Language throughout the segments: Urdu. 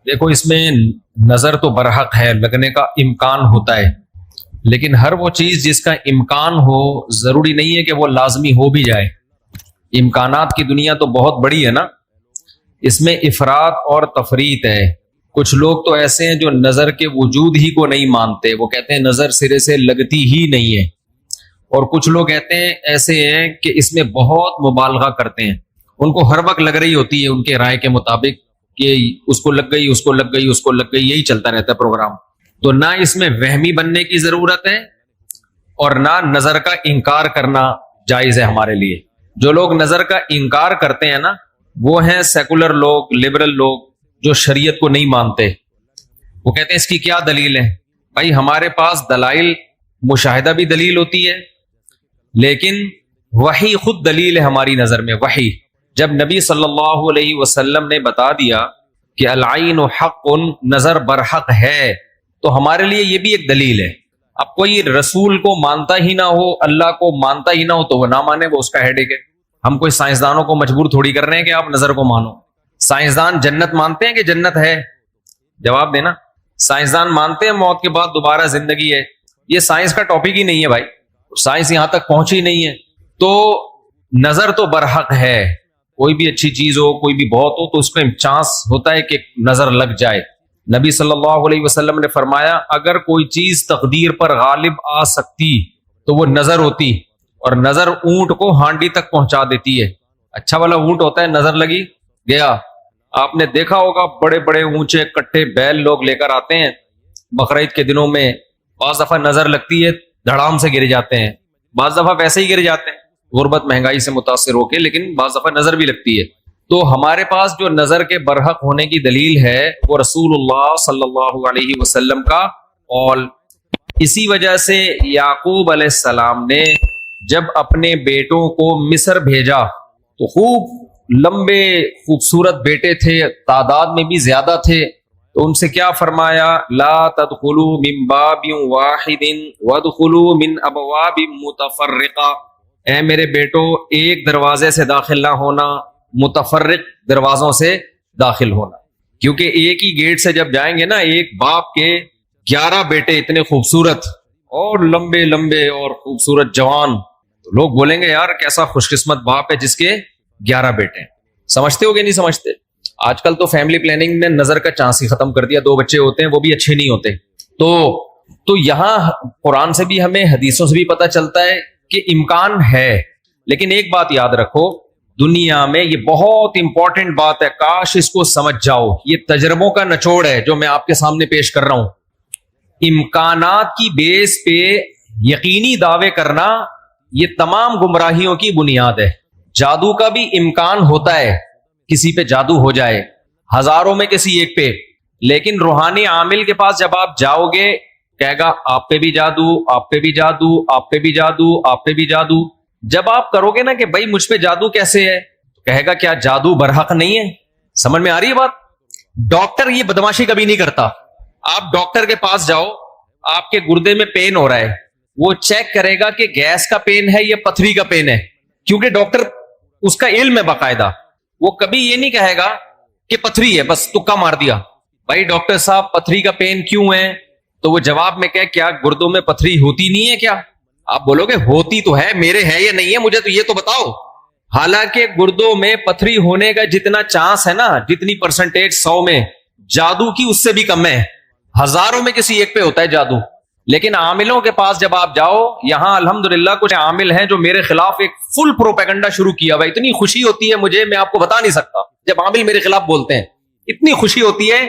دیکھو اس میں نظر تو برحق ہے، لگنے کا امکان ہوتا ہے، لیکن ہر وہ چیز جس کا امکان ہو ضروری نہیں ہے کہ وہ لازمی ہو بھی جائے۔ امکانات کی دنیا تو بہت بڑی ہے نا، اس میں افراط اور تفریط ہے۔ کچھ لوگ تو ایسے ہیں جو نظر کے وجود ہی کو نہیں مانتے، وہ کہتے ہیں نظر سرے سے لگتی ہی نہیں ہے، اور کچھ لوگ کہتے ہیں ایسے ہیں کہ اس میں بہت مبالغہ کرتے ہیں، ان کو ہر وقت لگ رہی ہوتی ہے ان کے رائے کے مطابق کہ اس کو لگ گئی، اس کو لگ گئی، اس کو لگ گئی، یہی چلتا رہتا ہے پروگرام۔ تو نہ اس میں وہمی بننے کی ضرورت ہے اور نہ نظر کا انکار کرنا جائز ہے ہمارے لیے۔ جو لوگ نظر کا انکار کرتے ہیں نا، وہ ہیں سیکولر لوگ، لبرل لوگ، جو شریعت کو نہیں مانتے۔ وہ کہتے ہیں اس کی کیا دلیل ہے؟ بھائی ہمارے پاس دلائل، مشاہدہ بھی دلیل ہوتی ہے، لیکن وحی خود دلیل ہے ہماری نظر میں۔ وحی جب نبی صلی اللہ علیہ وسلم نے بتا دیا کہ العین حق، نظر برحق ہے، تو ہمارے لیے یہ بھی ایک دلیل ہے۔ اب کوئی رسول کو مانتا ہی نہ ہو، اللہ کو مانتا ہی نہ ہو، تو وہ نہ مانے، وہ اس کا ہیڈیک ہے۔ ہم کوئی سائنسدانوں کو مجبور تھوڑی کر رہے ہیں کہ آپ نظر کو مانو۔ سائنسدان جنت مانتے ہیں کہ جنت ہے؟ جواب دینا۔ سائنسدان مانتے ہیں موت کے بعد دوبارہ زندگی ہے؟ یہ سائنس کا ٹاپک ہی نہیں ہے بھائی، سائنس یہاں تک پہنچی نہیں ہے۔ تو نظر تو برحق ہے، کوئی بھی اچھی چیز ہو، کوئی بھی بہت ہو، تو اس میں چانس ہوتا ہے کہ نظر لگ جائے۔ نبی صلی اللہ علیہ وسلم نے فرمایا اگر کوئی چیز تقدیر پر غالب آ سکتی تو وہ نظر ہوتی، اور نظر اونٹ کو ہانڈی تک پہنچا دیتی ہے۔ اچھا والا اونٹ ہوتا ہے، نظر لگی گیا۔ آپ نے دیکھا ہوگا بڑے بڑے اونچے کٹے بیل لوگ لے کر آتے ہیں بقرعید کے دنوں میں، بعض دفعہ نظر لگتی ہے دھڑام سے گر جاتے ہیں، بعض دفعہ ویسے ہی گر جاتے ہیں غربت مہنگائی سے متاثر ہو کے، لیکن بعض دفعہ نظر بھی لگتی ہے۔ تو ہمارے پاس جو نظر کے برحق ہونے کی دلیل ہے وہ رسول اللہ صلی اللہ علیہ وسلم کا قول۔ اسی وجہ سے یعقوب علیہ السلام نے جب اپنے بیٹوں کو مصر بھیجا تو خوب لمبے خوبصورت بیٹے تھے، تعداد میں بھی زیادہ تھے، تو ان سے کیا فرمایا؟ لا تدخلوا من باب واحد وادخلوا من ابواب متفرقہ۔ اے میرے بیٹو، ایک دروازے سے داخل نہ ہونا، متفرق دروازوں سے داخل ہونا، کیونکہ ایک ہی گیٹ سے جب جائیں گے نا، ایک باپ کے 11 بیٹے اتنے خوبصورت اور لمبے لمبے اور خوبصورت جوان، تو لوگ بولیں گے یار کیسا خوش قسمت باپ ہے جس کے 11 بیٹے ہیں۔ سمجھتے ہو کہ نہیں سمجھتے؟ آج کل تو فیملی پلاننگ نے نظر کا چانس ہی ختم کر دیا، 2 بچے ہوتے ہیں وہ بھی اچھے نہیں ہوتے۔ تو یہاں قرآن سے بھی ہمیں، حدیثوں سے بھی پتہ چلتا ہے کہ امکان ہے، لیکن ایک بات یاد رکھو، دنیا میں یہ بہت امپورٹنٹ بات ہے، کاش اس کو سمجھ جاؤ، یہ تجربوں کا نچوڑ ہے جو میں آپ کے سامنے پیش کر رہا ہوں۔ امکانات کی بیس پہ یقینی دعوے کرنا یہ تمام گمراہیوں کی بنیاد ہے۔ جادو کا بھی امکان ہوتا ہے، کسی پہ جادو ہو جائے، ہزاروں میں کسی ایک پہ، لیکن روحانی عامل کے پاس جب آپ جاؤ گے کہے گا آپ پہ بھی جادو، آپ پہ بھی جادو، آپ پہ بھی جادو، آپ پہ بھی جادو۔ جب آپ کرو گے نا کہ بھائی مجھ پہ جادو کیسے ہے، کہے گا کیا جادو برحق نہیں ہے؟ سمجھ میں آ رہی ہے بات؟ ڈاکٹر یہ بدماشی کبھی نہیں کرتا۔ آپ ڈاکٹر کے پاس جاؤ، آپ کے گردے میں پین ہو رہا ہے، وہ چیک کرے گا کہ گیس کا پین ہے یا پتھری کا پین ہے، کیونکہ ڈاکٹر اس کا علم ہے باقاعدہ۔ وہ کبھی یہ نہیں کہے گا کہ پتھری ہے بس تکا مار دیا۔ بھائی ڈاکٹر صاحب پتھری کا پین کیوں ہے؟ تو وہ جواب میں کہے کیا گردوں میں پتھری ہوتی نہیں ہے کیا؟ آپ بولو گے ہوتی تو ہے، میرے ہے یا نہیں ہے، مجھے تو یہ تو بتاؤ۔ حالانکہ گردوں میں پتھری ہونے کا جتنا چانس ہے نا، جتنی پرسنٹیج 100 میں، جادو کی اس سے بھی کم ہے، ہزاروں میں کسی ایک پہ ہوتا ہے جادو۔ لیکن عاملوں کے پاس جب آپ جاؤ، یہاں الحمدللہ کچھ عامل ہیں جو میرے خلاف ایک فل پروپیگنڈا شروع کیا ہوا، اتنی خوشی ہوتی ہے مجھے، میں آپ کو بتا نہیں سکتا، جب عامل میرے خلاف بولتے ہیں اتنی خوشی ہوتی ہے،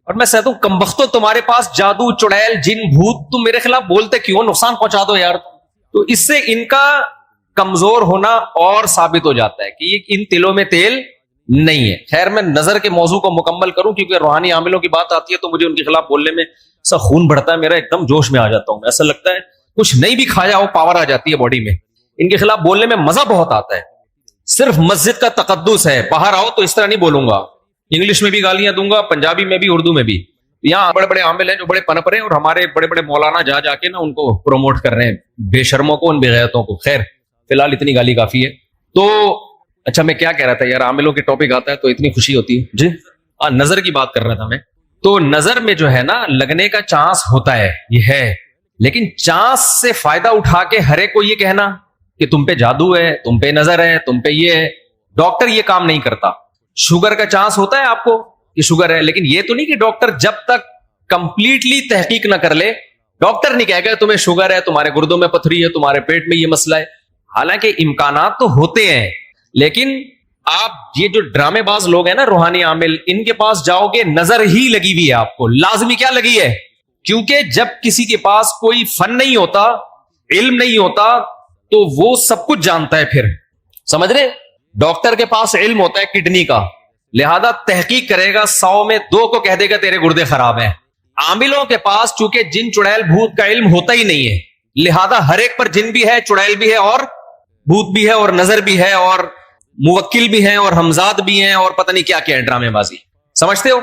اور میں کہتا ہوں کمبختو تمہارے پاس جادو، چڑیل، جن، بھوت، تم میرے خلاف بولتے کیوں؟ نقصان پہنچا دو یار۔ تو اس سے ان کا کمزور ہونا اور ثابت ہو جاتا ہے کہ یہ ان تلوں میں تیل نہیں ہے۔ خیر میں نظر کے موضوع کو مکمل کروں، کیونکہ روحانی عاملوں کی بات آتی ہے تو مجھے ان کے خلاف بولنے میں سا خون بڑھتا ہے میرا، ایک دم جوش میں آ جاتا ہوں، ایسا لگتا ہے کچھ نہیں بھی کھایا ہو پاور آ جاتی ہے باڈی میں۔ ان کے خلاف بولنے میں مزہ بہت آتا ہے، صرف مسجد کا تقدس ہے، باہر آؤ تو اس طرح نہیں بولوں گا، انگلش میں بھی گالیاں دوں گا، پنجابی میں بھی، اردو میں بھی۔ یہاں بڑے بڑے عامل ہیں جو بڑے پنپ رہے ہیں، اور ہمارے بڑے بڑے مولانا جا جا کے نا ان کو پروموٹ کر رہے ہیں، بے شرموں کو، ان بے غیرتوں کو۔ خیر فی الحال اتنی گالی کافی ہے۔ تو اچھا میں کیا کہہ رہا تھا یار، عاملوں کے ٹاپک آتا ہے تو اتنی خوشی ہوتی ہے۔ جی نظر کی بات کر رہا تھا میں۔ تو نظر میں جو ہے نا لگنے کا چانس ہوتا ہے، یہ ہے، لیکن چانس سے فائدہ اٹھا کے ہر ایک کو یہ کہنا کہ تم پہ جادو ہے، تم پہ نظر ہے، تم پہ یہ ہے، ڈاکٹر یہ کام نہیں کرتا. شوگر کا چانس ہوتا ہے آپ کو کہ شوگر ہے، لیکن یہ تو نہیں کہ ڈاکٹر جب تک کمپلیٹلی تحقیق نہ کر لے ڈاکٹر نہیں کہے گا تمہیں شوگر ہے، تمہارے گردوں میں پتھری ہے، تمہارے پیٹ میں یہ مسئلہ ہے. حالانکہ امکانات تو ہوتے ہیں، لیکن آپ یہ جو ڈرامے باز لوگ ہیں نا روحانی عامل، ان کے پاس جاؤ گے نظر ہی لگی ہوئی ہے آپ کو، لازمی کیا لگی ہے؟ کیونکہ جب کسی کے پاس کوئی فن نہیں ہوتا، علم نہیں ہوتا، تو وہ سب کچھ جانتا ہے. پھر سمجھ رہے، ڈاکٹر کے پاس علم ہوتا ہے کڈنی کا، لہذا تحقیق کرے گا، 100 میں 2 کو کہہ دے گا تیرے گردے خراب ہیں. عاملوں کے پاس چونکہ جن چڑیل بھوت کا علم ہوتا ہی نہیں ہے، لہذا ہر ایک پر جن بھی ہے، چڑیل بھی ہے، اور بھوت بھی ہے، اور نظر بھی ہے، اور موکل بھی ہیں، اور حمزاد بھی ہیں، اور پتہ نہیں کیا کیا ہے ڈرامے بازی. سمجھتے ہو؟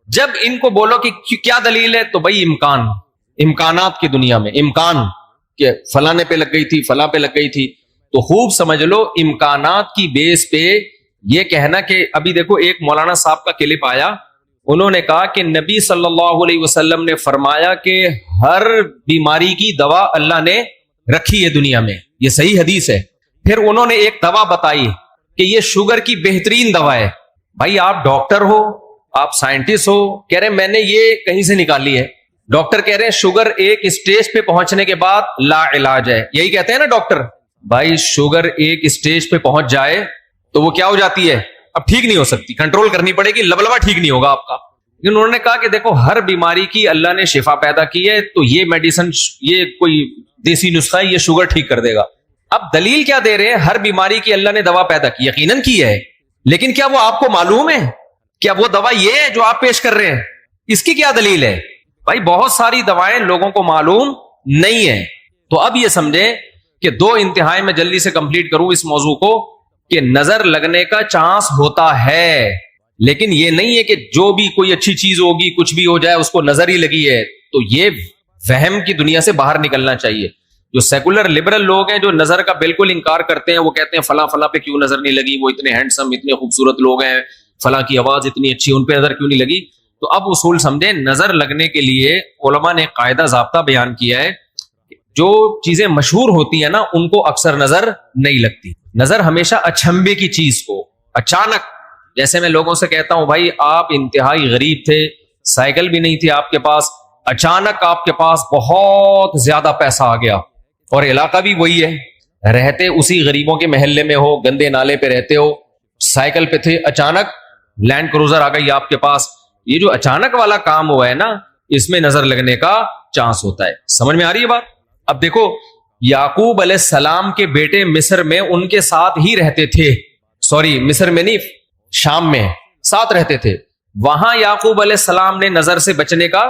جب ان کو بولو کہ کیا دلیل ہے، تو بھائی امکانات کی دنیا میں امکان کہ فلانے پہ لگ گئی تھی، فلاں پہ لگ گئی تھی، تو خوب سمجھ لو امکانات کی بیس پہ یہ کہنا کہ ابھی دیکھو ایک مولانا صاحب کا کلپ آیا، انہوں نے کہا کہ نبی صلی اللہ علیہ وسلم نے فرمایا کہ ہر بیماری کی دوا اللہ نے رکھی ہے دنیا میں، یہ صحیح حدیث ہے. پھر انہوں نے ایک دوا بتائی کہ یہ شوگر کی بہترین دوا ہے. بھائی آپ ڈاکٹر ہو، آپ سائنٹسٹ ہو، کہہ رہے میں نے یہ کہیں سے نکالی ہے. ڈاکٹر کہہ رہے ہیں شوگر ایک اسٹیج پہ پہنچنے کے بعد لا علاج ہے، یہی کہتے ہیں نا ڈاکٹر. بھائی شوگر ایک اسٹیج پہ پہنچ جائے تو وہ کیا ہو جاتی ہے، اب ٹھیک نہیں ہو سکتی، کنٹرول کرنی پڑے گی، لبلبا ٹھیک نہیں ہوگا آپ کا. لیکن انہوں نے کہا کہ دیکھو ہر بیماری کی اللہ نے شفا پیدا کی ہے، تو یہ میڈیسن، یہ کوئی دیسی نسخہ ہے، یہ شوگر ٹھیک کر دے گا. اب دلیل کیا دے رہے ہیں؟ ہر بیماری کی اللہ نے دوا پیدا کی، یقیناً کی ہے، لیکن کیا وہ آپ کو معلوم ہے؟ کیا وہ دوا یہ ہے جو آپ پیش کر رہے ہیں؟ اس کی کیا دلیل ہے؟ بھائی بہت ساری دوائیں لوگوں کو معلوم نہیں ہے. تو اب یہ سمجھیں کہ 2 انتہائی میں جلدی سے کمپلیٹ کروں اس موضوع کو، کہ نظر لگنے کا چانس ہوتا ہے، لیکن یہ نہیں ہے کہ جو بھی کوئی اچھی چیز ہوگی کچھ بھی ہو جائے اس کو نظر ہی لگی ہے. تو یہ وہم کی دنیا سے باہر نکلنا چاہیے. جو سیکولر لبرل لوگ ہیں جو نظر کا بالکل انکار کرتے ہیں، وہ کہتے ہیں فلاں فلاں پہ کیوں نظر نہیں لگی، وہ اتنے ہینڈسم اتنے خوبصورت لوگ ہیں، فلاں کی آواز اتنی اچھی، ان پہ نظر کیوں نہیں لگی. تو اب اصول سمجھیں، نظر لگنے کے لیے علماء نے قاعدہ ضابطہ بیان کیا ہے، جو چیزیں مشہور ہوتی ہیں نا ان کو اکثر نظر نہیں لگتی. نظر ہمیشہ اچھمبے کی چیز کو، اچانک، جیسے میں لوگوں سے کہتا ہوں بھائی آپ انتہائی غریب تھے، سائیکل بھی نہیں تھی آپ کے پاس، اچانک آپ کے پاس بہت زیادہ پیسہ آ گیا، اور علاقہ بھی وہی ہے، رہتے اسی غریبوں کے محلے میں ہو، گندے نالے پہ رہتے ہو، سائیکل پہ تھے، اچانک لینڈ کروزر آ گئی آپ کے پاس. یہ جو اچانک والا کام ہوا ہے نا، اس میں نظر لگنے کا چانس ہوتا ہے. سمجھ میں آ رہی ہے بات؟ اب دیکھو یعقوب علیہ السلام کے بیٹے مصر میں ان کے ساتھ ہی رہتے تھے، سوری مصر میں نہیں، شام میں ساتھ رہتے تھے. وہاں یعقوب علیہ السلام نے نظر سے بچنے کا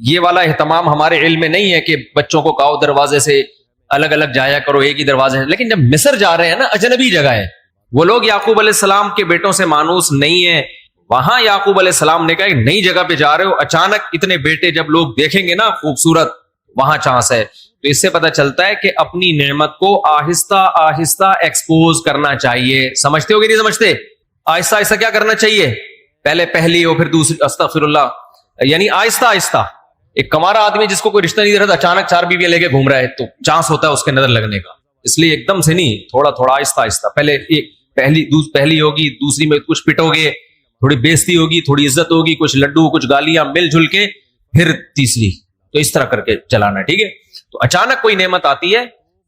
یہ والا اہتمام ہمارے علم میں نہیں ہے کہ بچوں کو کہو دروازے سے الگ الگ جایا کرو، ایک ہی دروازے. لیکن جب مصر جا رہے ہیں نا، اجنبی جگہ ہے، وہ لوگ یعقوب علیہ السلام کے بیٹوں سے مانوس نہیں ہیں. وہاں یعقوب علیہ السلام نے کہا ایک نئی جگہ پہ جا رہے ہو، اچانک اتنے بیٹے جب لوگ دیکھیں گے نا خوبصورت، وہاں چانس ہے. تو اس سے پتہ چلتا ہے کہ اپنی نعمت کو آہستہ آہستہ ایکسپوز کرنا چاہیے. سمجھتے ہو کہ نہیں سمجھتے؟ آہستہ آہستہ کیا کرنا چاہیے؟ پہلے پہلی ہو پھر دوسری، استغفر اللہ، یعنی آہستہ آہستہ. ایک کمارا آدمی جس کو کوئی رشتہ نہیں دے رہا، اچانک 4 بیویاں لے کے گھوم رہا ہے، تو چانس ہوتا ہے اس کے نظر لگنے کا. اس لیے ایک دم سے نہیں، تھوڑا تھوڑا آہستہ آہستہ. پہلے ایک پہلی ہوگی، دوسری میں کچھ پٹو گے، تھوڑی بےزتی ہوگی، تھوڑی عزت ہوگی، کچھ لڈو کچھ گالیاں مل جل کے، پھر تیسری. تو اس طرح کر کے چلانا، ٹھیک ہے؟ تو اچانک کوئی نعمت آتی ہے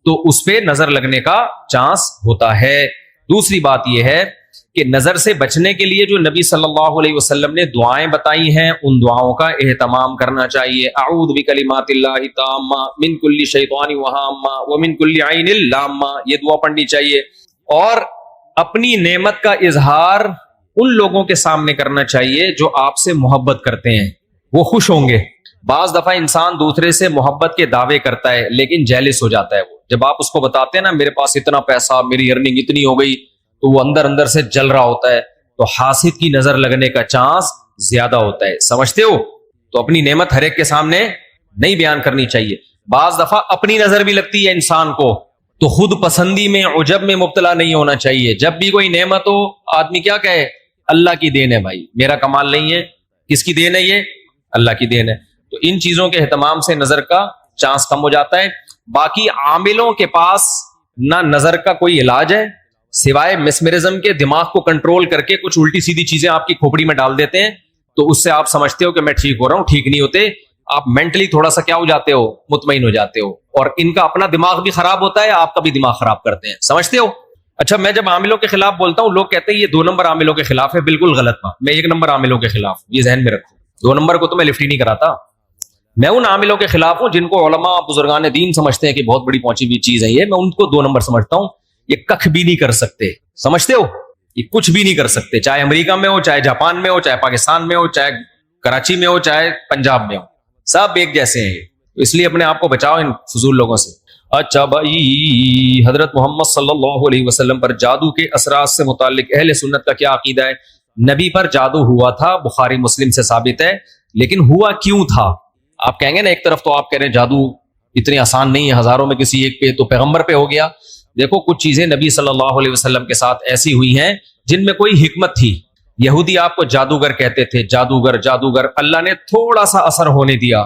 تو اس پہ نظر لگنے کا چانس ہوتا ہے. دوسری بات یہ ہے کہ نظر سے بچنے کے لیے جو نبی صلی اللہ علیہ وسلم نے دعائیں بتائی ہیں، ان دعاؤں کا اہتمام کرنا چاہیے. اعوذ بکلمات اللہ التامہ من کل شیطان وہامہ ومن کل عین لامہ، یہ دعا پڑھنی چاہیے. اور اپنی نعمت کا اظہار ان لوگوں کے سامنے کرنا چاہیے جو آپ سے محبت کرتے ہیں، وہ خوش ہوں گے. بعض دفعہ انسان دوسرے سے محبت کے دعوے کرتا ہے لیکن جیلس ہو جاتا ہے. وہ جب آپ اس کو بتاتے ہیں نا میرے پاس اتنا پیسہ، میری ارننگ اتنی ہو گئی، تو وہ اندر اندر سے جل رہا ہوتا ہے. تو حاسد کی نظر لگنے کا چانس زیادہ ہوتا ہے. سمجھتے ہو؟ تو اپنی نعمت ہر ایک کے سامنے نہیں بیان کرنی چاہیے. بعض دفعہ اپنی نظر بھی لگتی ہے انسان کو، تو خود پسندی میں، عجب میں مبتلا نہیں ہونا چاہیے. جب بھی کوئی نعمت ہو، آدمی کیا کہے؟ اللہ کی دین ہے بھائی، میرا کمال نہیں ہے. کس کی دین ہے یہ؟ اللہ کی دین ہے. تو ان چیزوں کے اہتمام سے نظر کا چانس کم ہو جاتا ہے. باقی عاملوں کے پاس نہ نظر کا کوئی علاج ہے سوائے مسمرزم کے. دماغ کو کنٹرول کر کے کچھ الٹی سیدھی چیزیں آپ کی کھوپڑی میں ڈال دیتے ہیں, تو اس سے آپ سمجھتے ہو کہ میں ٹھیک ہو رہا ہوں. ٹھیک نہیں ہوتے, آپ مینٹلی تھوڑا سا کیا ہو جاتے ہو, مطمئن ہو جاتے ہو. اور ان کا اپنا دماغ بھی خراب ہوتا ہے, آپ کا بھی دماغ خراب کرتے ہیں, سمجھتے ہو. اچھا, میں جب عاملوں کے خلاف بولتا ہوں, لوگ کہتے ہیں یہ 2 نمبر عاملوں کے خلاف ہے. بالکل غلط بات, میں 1 نمبر عاملوں کے خلاف, یہ ذہن میں رکھو. 2 نمبر کو تو میں لفٹ ہی نہیں کراتا. میں ان عاملوں کے خلاف ہوں جن کو علماء بزرگان دین سمجھتے ہیں کہ بہت بڑی پہنچی ہوئی چیز ہے یہ. میں ان کو 2 نمبر سمجھتا ہوں. یہ کخ بھی نہیں کر سکتے, سمجھتے ہو, یہ کچھ بھی نہیں کر سکتے, چاہے امریکہ میں ہو, چاہے جاپان میں ہو, چاہے پاکستان میں ہو, چاہے کراچی میں ہو, چاہے پنجاب میں ہو, سب ایک جیسے ہیں. اس لیے اپنے آپ کو بچاؤ ان فضول لوگوں سے. اچھا بھائی, حضرت محمد صلی اللہ علیہ وسلم پر جادو کے اثرات سے متعلق اہل سنت کا کیا عقیدہ ہے؟ نبی پر جادو ہوا تھا, بخاری مسلم سے ثابت ہے, لیکن ہوا کیوں تھا؟ آپ کہیں گے نا, ایک طرف تو آپ کہہ رہے ہیں جادو اتنی آسان نہیں ہے, ہزاروں میں کسی ایک پہ, تو پیغمبر پہ ہو گیا. دیکھو, کچھ چیزیں نبی صلی اللہ علیہ وسلم کے ساتھ ایسی ہوئی ہیں جن میں کوئی حکمت تھی. یہودی آپ کو جادوگر کہتے تھے, جادوگر جادوگر. اللہ نے تھوڑا سا اثر ہونے دیا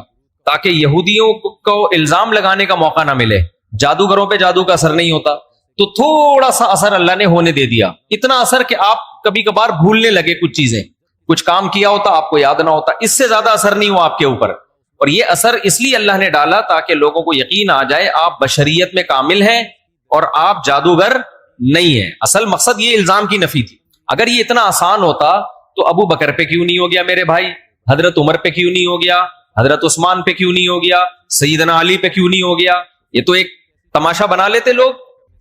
تاکہ یہودیوں کو الزام لگانے کا موقع نہ ملے. جادوگروں پہ جادو کا اثر نہیں ہوتا, تو تھوڑا سا اثر اللہ نے ہونے دے دیا. اتنا اثر کہ آپ کبھی کبھار بھولنے لگے کچھ چیزیں, کچھ کام کیا ہوتا آپ کو یاد نہ ہوتا. اس سے زیادہ اثر نہیں ہوا آپ کے اوپر. اور یہ اثر اس لیے اللہ نے ڈالا تاکہ لوگوں کو یقین آ جائے آپ بشریت میں کامل ہیں اور آپ جادوگر نہیں ہیں. اصل مقصد یہ الزام کی نفی تھی. اگر یہ اتنا آسان ہوتا تو ابو بکر پہ کیوں نہیں ہو گیا میرے بھائی, حضرت عمر پہ کیوں نہیں ہو گیا, حضرت عثمان پہ کیوں نہیں ہو گیا, سیدنا علی پہ کیوں نہیں ہو گیا؟ یہ تو ایک تماشا بنا لیتے لوگ.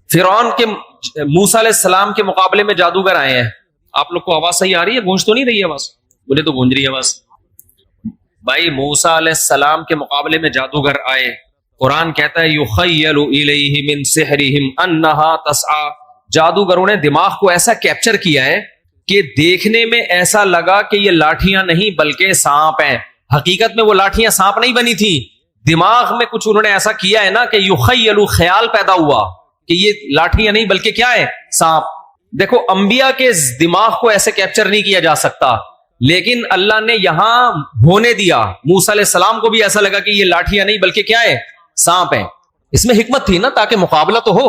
فرعون کے موسیٰ علیہ السلام کے مقابلے میں جادوگر آئے ہیں. آپ لوگ کو آواز صحیح آ رہی ہے؟ گونج تو نہیں رہی ہے آواز؟ مجھے تو گونج رہی ہے آواز. بھائی, موسیٰ علیہ السلام کے مقابلے میں جادوگر آئے. قرآن کہتا ہے یخیل الیہ من سحرہم انہا تسعی. جادوگروں نے دماغ کو ایسا کیپچر کیا ہے کہ دیکھنے میں ایسا لگا کہ یہ لاٹھیاں نہیں بلکہ سانپ ہیں. حقیقت میں وہ لاٹھیاں سانپ نہیں بنی تھی, دماغ میں کچھ انہوں نے ایسا کیا ہے نا کہ یخیل, خیال پیدا ہوا کہ یہ لاٹھیاں نہیں بلکہ کیا ہے, سانپ. دیکھو, انبیاء کے دماغ کو ایسے کیپچر نہیں کیا جا سکتا, لیکن اللہ نے یہاں ہونے دیا. موسیٰ علیہ السلام کو بھی ایسا لگا کہ یہ لاٹھیاں نہیں بلکہ کیا ہے, سانپ ہیں. اس میں حکمت تھی نا, تاکہ مقابلہ تو ہو.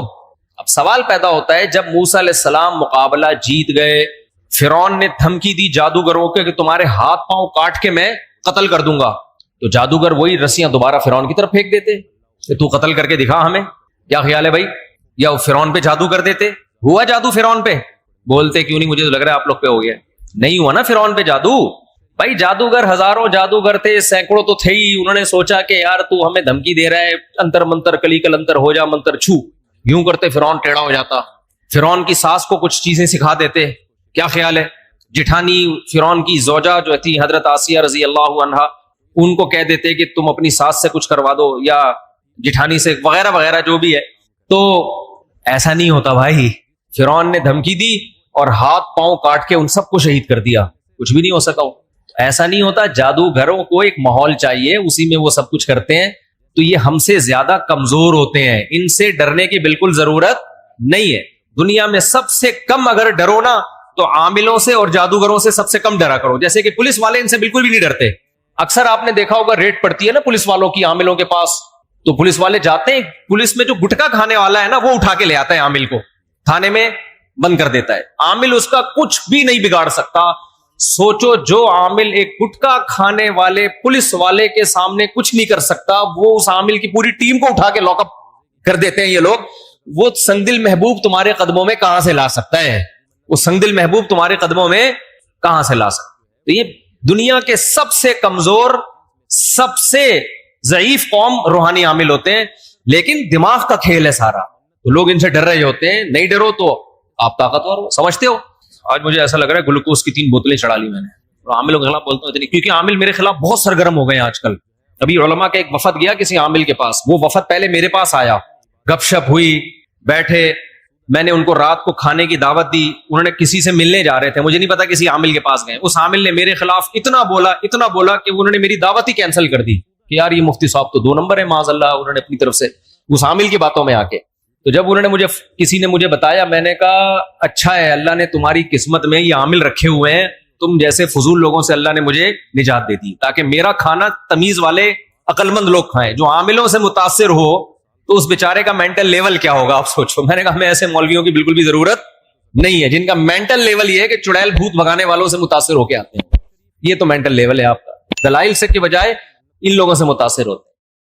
اب سوال پیدا ہوتا ہے, جب موسیٰ علیہ السلام مقابلہ جیت گئے, فرعون نے دھمکی دی جادوگروں کے کہ تمہارے ہاتھ پاؤں کاٹ کے میں قتل کر دوں گا, تو جادوگر وہی رسیاں دوبارہ فرعون کی طرف پھینک دیتے کہ تو قتل کر کے دکھا ہمیں. کیا خیال ہے بھائی؟ یا فرعون پہ جادو کر دیتے. ہوا جادو فرعون پہ؟ بولتے کیوں نہیں؟ مجھے تو لگ رہا ہے آپ لوگ پہ ہو گیا. نہیں ہوا نا فرعون پہ جادو. بھائی, جادوگر ہزاروں جادوگر تھے, سینکڑوں تو تھے ہی. انہوں نے سوچا کہ یار تو ہمیں دھمکی دے رہا ہے, انتر منتر کلی کل انتر ہو جا منتر چھو, یوں کرتے فرعون ٹیڑھا ہو جاتا. فرعون کی ساس کو کچھ چیزیں سکھا دیتے. کیا خیال ہے؟ جٹھانی فرعون کی زوجہ جو تھی حضرت آسیہ رضی اللہ عنہا, ان کو کہہ دیتے کہ تم اپنی ساس سے کچھ کروا دو یا جٹھانی سے, وغیرہ وغیرہ جو بھی ہے. تو ایسا نہیں ہوتا بھائی. فرعون نے دھمکی دی اور ہاتھ پاؤں کاٹ کے ان سب کو شہید کر دیا, کچھ بھی نہیں ہو سکا. ایسا نہیں ہوتا. جادوگروں کو ایک ماحول چاہیے, اسی میں وہ سب کچھ کرتے ہیں. تو یہ ہم سے زیادہ کمزور ہوتے ہیں, ان سے ڈرنے کی بالکل ضرورت نہیں ہے. دنیا میں سب سے کم اگر ڈرو نا تو عاملوں سے اور جادوگروں سے سب سے کم ڈرا کرو. جیسے کہ پولیس والے ان سے بالکل بھی نہیں ڈرتے. اکثر آپ نے دیکھا ہوگا ریڈ پڑتی ہے نا پولیس والوں کی عاملوں کے پاس, تو پولیس والے جاتے ہیں, پولیس میں جو گٹکا کھانے والا ہے نا وہ اٹھا کے لے آتا ہے عامل کو, تھانے میں بند کر دیتا ہے. عامل اس کا کچھ بھی نہیں بگاڑ سکتا. سوچو, جو عامل ایک گٹکا کھانے والے پولیس والے کے سامنے کچھ نہیں کر سکتا, وہ اس عامل کی پوری ٹیم کو اٹھا کے لاک اپ کر دیتے ہیں یہ لوگ. وہ سنگدل محبوب تمہارے قدموں میں کہاں سے لا سکتا ہے؟ وہ سنگدل محبوب تمہارے قدموں میں کہاں سے لا سکتا ہے؟ تو یہ دنیا کے سب سے کمزور, سب سے ضعیف قوم روحانی عامل ہوتے ہیں, لیکن دماغ کا کھیل ہے سارا. تو لوگ ان سے ڈر رہے ہوتے ہیں. نہیں ڈرو تو آپ طاقتور ہو, سمجھتے ہو. آج مجھے ایسا لگ رہا ہے گلوکوز کی 3 بوتلیں چڑھا لی میں نے. اور عاملوں کے خلاف بولتا ہوں اتنی, کیونکہ عامل میرے خلاف بہت سرگرم ہو گئے ہیں آج کل. ابھی علماء کا ایک وفد گیا کسی عامل کے پاس, وہ وفد پہلے میرے پاس آیا, گپ شپ ہوئی, بیٹھے, میں نے ان کو رات کو کھانے کی دعوت دی. انہوں نے کسی سے ملنے جا رہے تھے, مجھے نہیں پتا کسی عامل کے پاس گئے. اس عامل نے میرے خلاف اتنا بولا کہ انہوں نے میری دعوت ہی کینسل کر دی کہ یار یہ مفتی صاحب تو 2 نمبر ہے معاذ اللہ. انہوں نے اپنی طرف سے اس عامل کی باتوں میں آ کے, تو جب انہوں نے کسی نے مجھے بتایا, میں نے کہا اچھا ہے اللہ نے تمہاری قسمت میں یہ عامل رکھے ہوئے ہیں, تم جیسے فضول لوگوں سے اللہ نے مجھے نجات دے دی تاکہ میرا کھانا تمیز والے عقل مند لوگ کھائیں. جو عاملوں سے متاثر ہو تو اس بیچارے کا مینٹل لیول کیا ہوگا آپ سوچو. میں نے کہا ہمیں ایسے مولویوں کی بالکل بھی ضرورت نہیں ہے جن کا مینٹل لیول یہ ہے کہ چڑیل بھوت بھگانے والوں سے متاثر ہو کے آتے ہیں. یہ تو مینٹل لیول ہے آپ کا. دلائل سے کے بجائے ان لوگوں سے متاثر ہوتے ہیں.